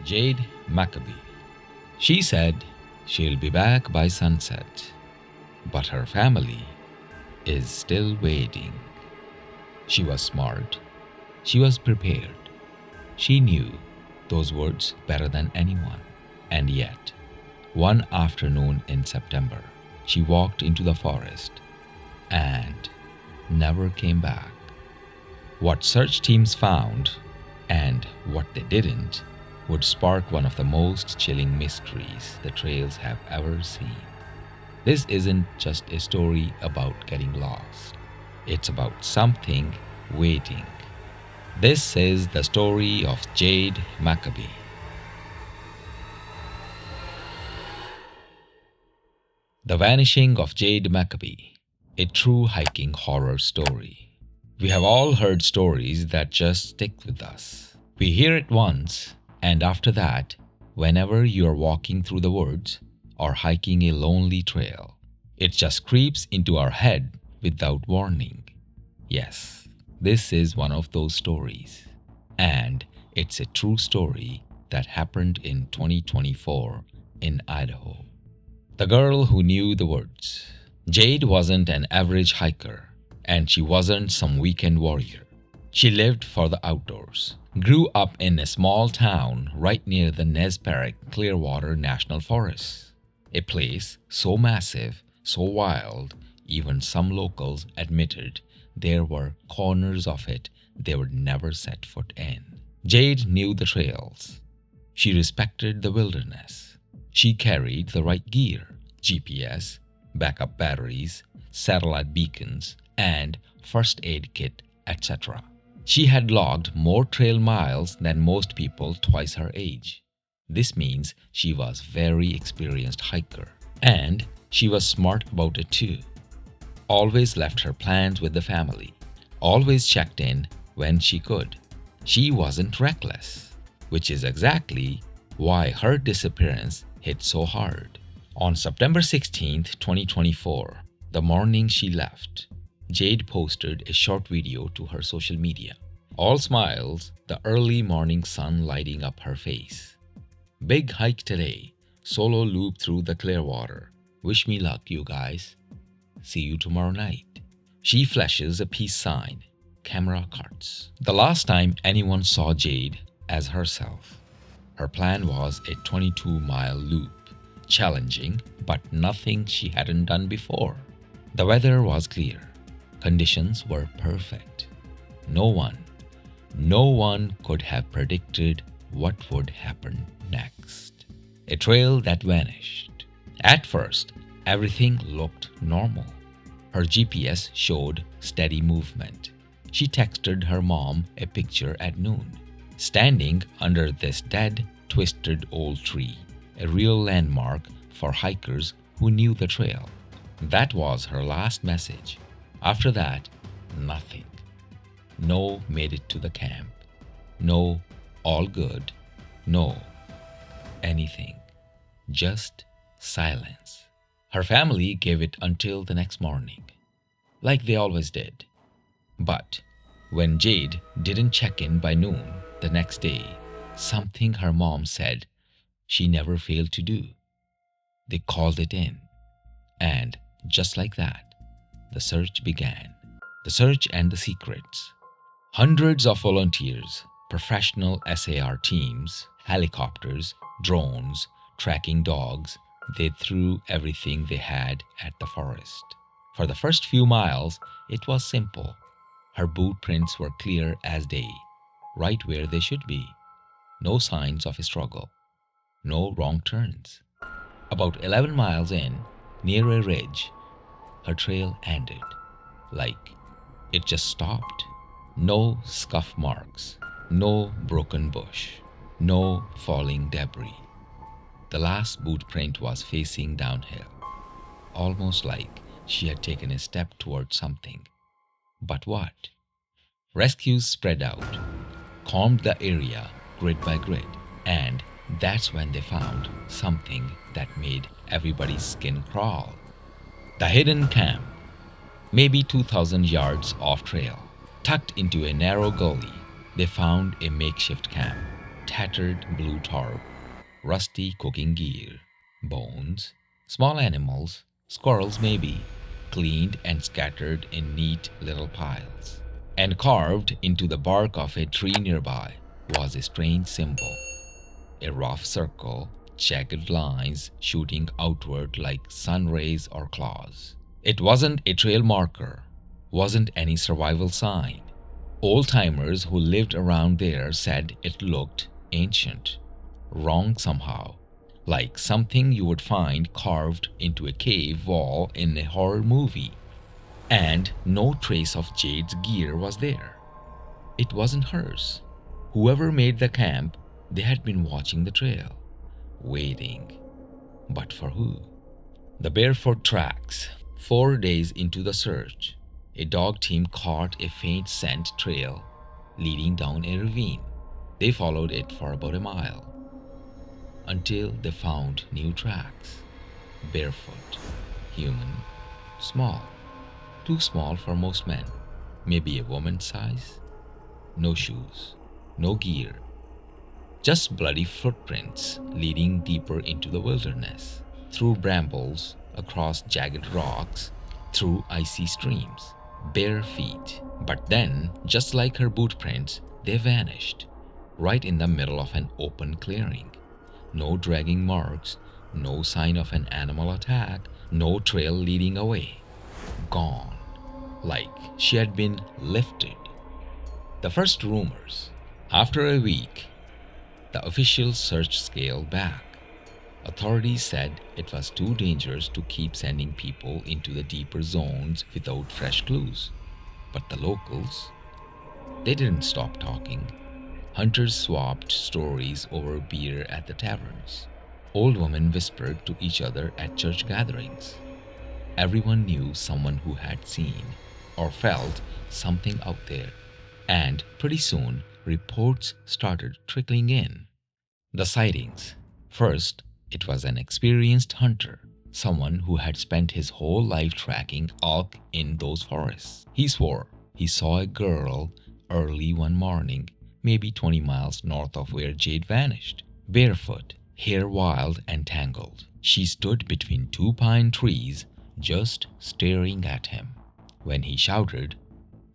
Jade McAbee. She said she'll be back by sunset, but her family is still waiting. She was smart. She was prepared. She knew those words better than anyone. And yet, one afternoon in September, she walked into the forest and never came back. What search teams found and what they didn't would spark one of the most chilling mysteries the trails have ever seen. This isn't just a story about getting lost, it's about something waiting. This is the story of Jade McAbee. The Vanishing of Jade McAbee, a true hiking horror story. We have all heard stories that just stick with us. We hear it once, and after that, whenever you are walking through the woods or hiking a lonely trail, it just creeps into our head without warning. Yes, this is one of those stories. And it's a true story that happened in 2024 in Idaho. The girl who knew the woods. Jade wasn't an average hiker, and she wasn't some weekend warrior. She lived for the outdoors, grew up in a small town right near the Perce-Clearwater National Forest, a place so massive, so wild, even some locals admitted there were corners of it they would never set foot in. Jade knew the trails. She respected the wilderness. She carried the right gear: GPS, backup batteries, satellite beacons, and first aid kit, etc. She had logged more trail miles than most people twice her age. This means she was a very experienced hiker. And she was smart about it too. Always left her plans with the family. Always checked in when she could. She wasn't reckless, which is exactly why her disappearance hit so hard. On September 16th, 2024, the morning she left, Jade posted a short video to her social media. All smiles, the early morning sun lighting up her face. Big hike today, solo loop through the Clearwater. Wish me luck, you guys. See you tomorrow night. She flashes a peace sign. Camera cuts. The last time anyone saw Jade as herself. Her plan was a 22-mile loop. Challenging, but nothing she hadn't done before. The weather was clear. Conditions were perfect. No one could have predicted what would happen next. A trail that vanished. At first, everything looked normal. Her GPS showed steady movement. She texted her mom a picture at noon, standing under this dead, twisted old tree, a real landmark for hikers who knew the trail. That was her last message. After that, nothing. No made it to the camp. No all good. No anything. Just silence. Her family gave it until the next morning, like they always did. But when Jade didn't check in by noon the next day, something her mom said she never failed to do. They called it in. And just like that, the search began. The search and the secrets. Hundreds of volunteers, professional SAR teams, helicopters, drones, tracking dogs, they threw everything they had at the forest. For the first few miles, it was simple. Her boot prints were clear as day, right where they should be. No signs of a struggle. No wrong turns. About 11 miles in, near a ridge, her trail ended. Like it just stopped. No scuff marks. No broken bush. No falling debris. The last boot print was facing downhill, almost like she had taken a step towards something. But what? Rescues spread out, combed the area grid by grid, and that's when they found something that made everybody's skin crawl. The hidden camp, maybe 2,000 yards off trail, tucked into a narrow gully, they found a makeshift camp. tattered blue tarp, rusty cooking gear, bones, small animals, squirrels maybe, cleaned and scattered in neat little piles. And carved into the bark of a tree nearby was a strange symbol, a rough circle, jagged lines shooting outward like sun rays or claws. It wasn't a trail marker, wasn't any survival sign. Old timers who lived around there said it looked ancient, wrong somehow, like something you would find carved into a cave wall in a horror movie. And no trace of Jade's gear was there. It wasn't hers. Whoever made the camp, they had been watching the trail, waiting. But for who? The Barefoot Tracks. 4 days into the search, a dog team caught a faint scent trail leading down a ravine. They followed it for about a mile until they found new tracks. Barefoot, human, small, too small for most men, maybe a woman's size. No shoes, no gear, just bloody footprints leading deeper into the wilderness, through brambles, across jagged rocks, through icy streams. Bare feet. But then, just like her boot prints, they vanished, right in the middle of an open clearing. No dragging marks, no sign of an animal attack, no trail leading away. Gone, like she had been lifted. The first rumors. After a week, the official search scaled back. Authorities said it was too dangerous to keep sending people into the deeper zones without fresh clues. But the locals, they didn't stop talking. Hunters swapped stories over beer at the taverns. Old women whispered to each other at church gatherings. Everyone knew someone who had seen or felt something out there. And pretty soon, reports started trickling in. The sightings. First, it was an experienced hunter, someone who had spent his whole life tracking elk in those forests. He swore he saw a girl early one morning, maybe 20 miles north of where Jade vanished. Barefoot, hair wild and tangled. She stood between two pine trees, just staring at him. When he shouted,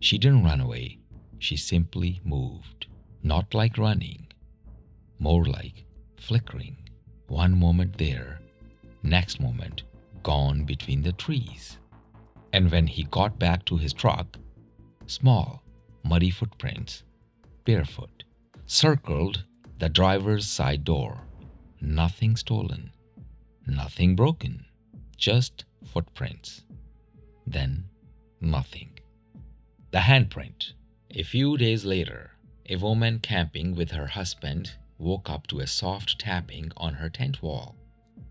she didn't run away. She simply moved. Not like running, more like flickering. One moment there, next moment gone between the trees. And when he got back to his truck, small, muddy footprints, barefoot, circled the driver's side door. Nothing stolen, nothing broken, just footprints. Then nothing. The handprint. A few days later, a woman camping with her husband woke up to a soft tapping on her tent wall.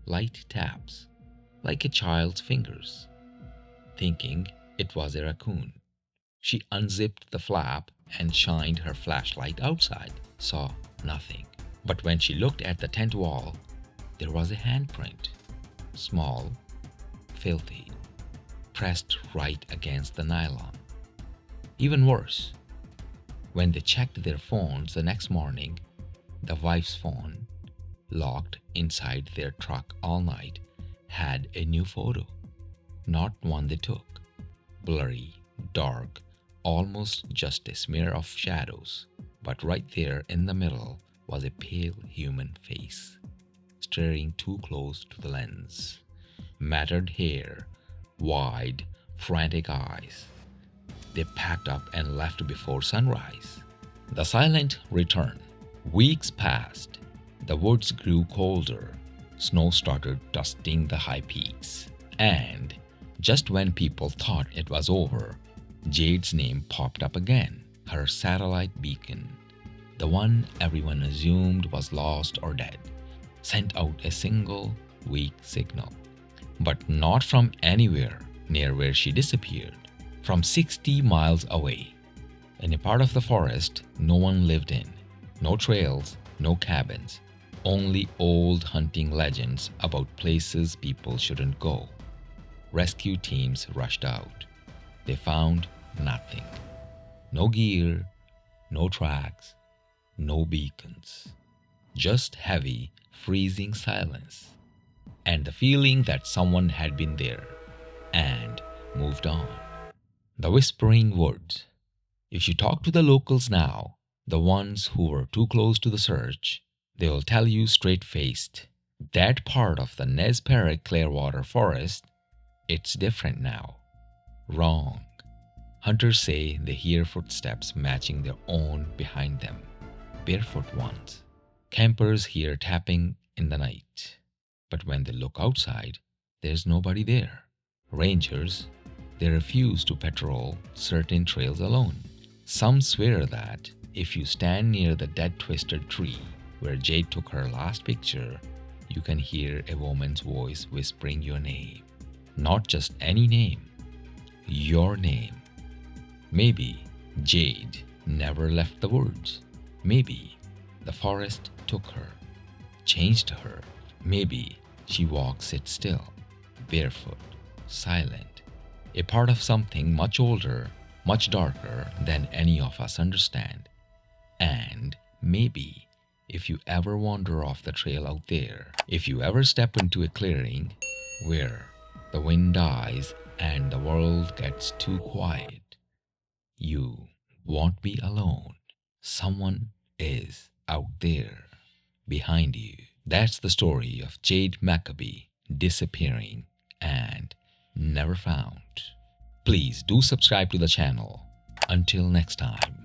Light taps, like a child's fingers. Thinking it was a raccoon, she unzipped the flap and shined her flashlight outside. Saw nothing. But when she looked at the tent wall, there was a handprint. Small, filthy, pressed right against the nylon. Even worse, when they checked their phones the next morning, the wife's phone, locked inside their truck all night, had a new photo. Not one they took. Blurry, dark, almost just a smear of shadows. But right there in the middle was a pale human face, staring too close to the lens. Matted hair, wide, frantic eyes. They packed up and left before sunrise. The silent return. Weeks passed. The woods grew colder. Snow started dusting the high peaks. And just when people thought it was over, Jade's name popped up again. Her satellite beacon, the one everyone assumed was lost or dead, sent out a single, weak signal. But not from anywhere near where she disappeared. From 60 miles away, in a part of the forest no one lived in. No trails, no cabins, only old hunting legends about places people shouldn't go. Rescue teams rushed out. They found nothing. No gear, no tracks, no beacons. just heavy, freezing silence, and the feeling that someone had been there and moved on. The Whispering Woods. If you talk to the locals now, the ones who were too close to the search, they will tell you straight-faced, that part of the Perce-Clearwater forest, it's different now. Wrong. Hunters say they hear footsteps matching their own behind them, barefoot ones. Campers hear tapping in the night, but when they look outside, there's nobody there. Rangers, they refuse to patrol certain trails alone. Some swear that if you stand near the dead twisted tree where Jade took her last picture, you can hear a woman's voice whispering your name. Not just any name, your name. Maybe Jade never left the woods. Maybe the forest took her, changed her. Maybe she walks it still, barefoot, silent, a part of something much older, much darker than any of us understand. And maybe if you ever wander off the trail out there, if you ever step into a clearing where the wind dies and the world gets too quiet, you won't be alone. Someone is out there behind you. That's the story of Jade McAbee disappearing and never found. Please do subscribe to the channel. Until next time.